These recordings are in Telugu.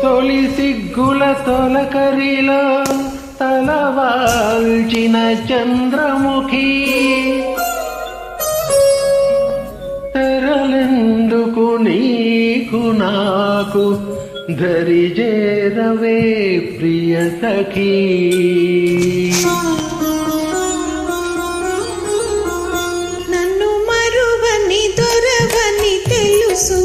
తొలి సిగ్గుల తొలకరిలో తలవాల్చిన చంద్రముఖి తెరలెందుకు నీకు నాకు దరిజేరవే ప్రియ సఖీ. నన్ను మరువని దొరవని తెలుసు,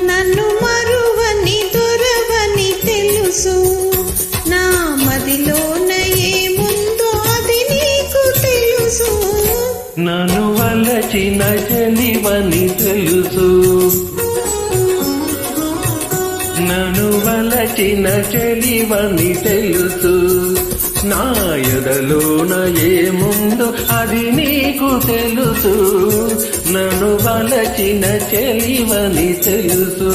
నన్ను మరువని దొరవని తెలుసు, నా మదిలోన ఏముందో అది నీకు తెలుసు. నన్ను వలచిన చెలివని తెలుసు, నన్ను వలచిన చెలివని తెలుసు, నా ఎదలోన ఏముందో అది నీకు తెలుసు. నన్ను వలచిన చెలివని తెలుసు.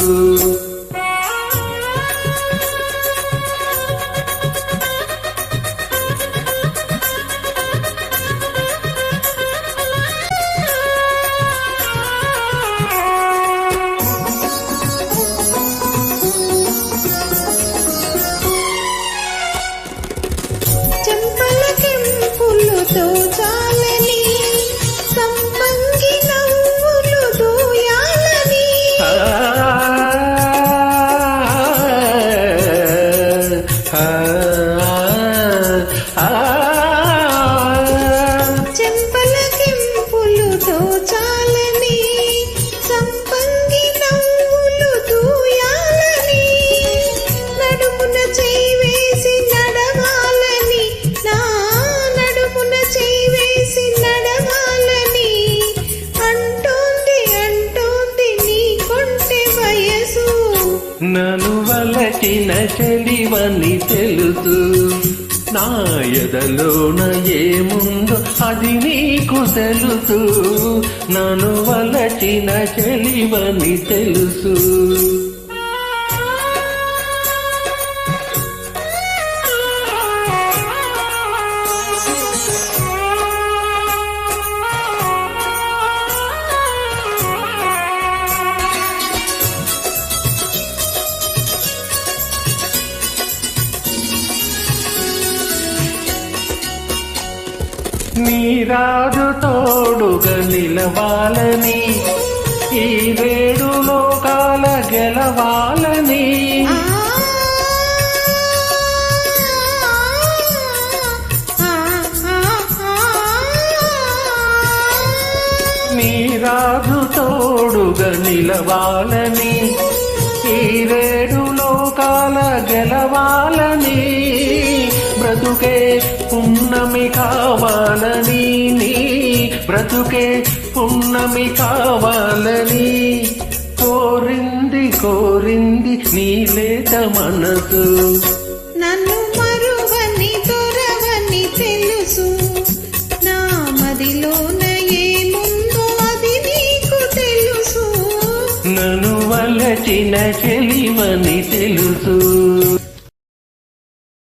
చెంపలకెంపులతో చాలని సంపంగి నవ్వులు దూయాలని, చెంపలకెంపులతో చాలని సంపంగి నవ్వులు దూయాలని, నడుమున చేయి వేసి నడవాలని, నా నడుమున చేయి వేసి నడవాలని అంటోంది అంటోంది నీ కొంటె వయసు. నన్ను వలచిన చెలివని తెలుసు, నా ఎదలోన ఏముందో అది నీకు తెలుసు. నన్ను వలచిన చెలివని తెలుసు. నీరాజు తోడుగా నిలవాలని, ఈ వేడు లోకాల గెలవాలని, నీరాజు తోడుగా నిలవాలని, ఈ వేడు లోకాల గెలవాలని, బ్రతుకే పున్నమి కావాలని, నీ బ్రతుకే పున్నమి కావాలని కోరింది కోరింది నీ లేత మనసు. నన్ను మరువని దొరవని తెలుసు, నా మదిలోన ఏముందో అది నీకు తెలుసు. నన్ను వలచిన చెలివని తెలుసు.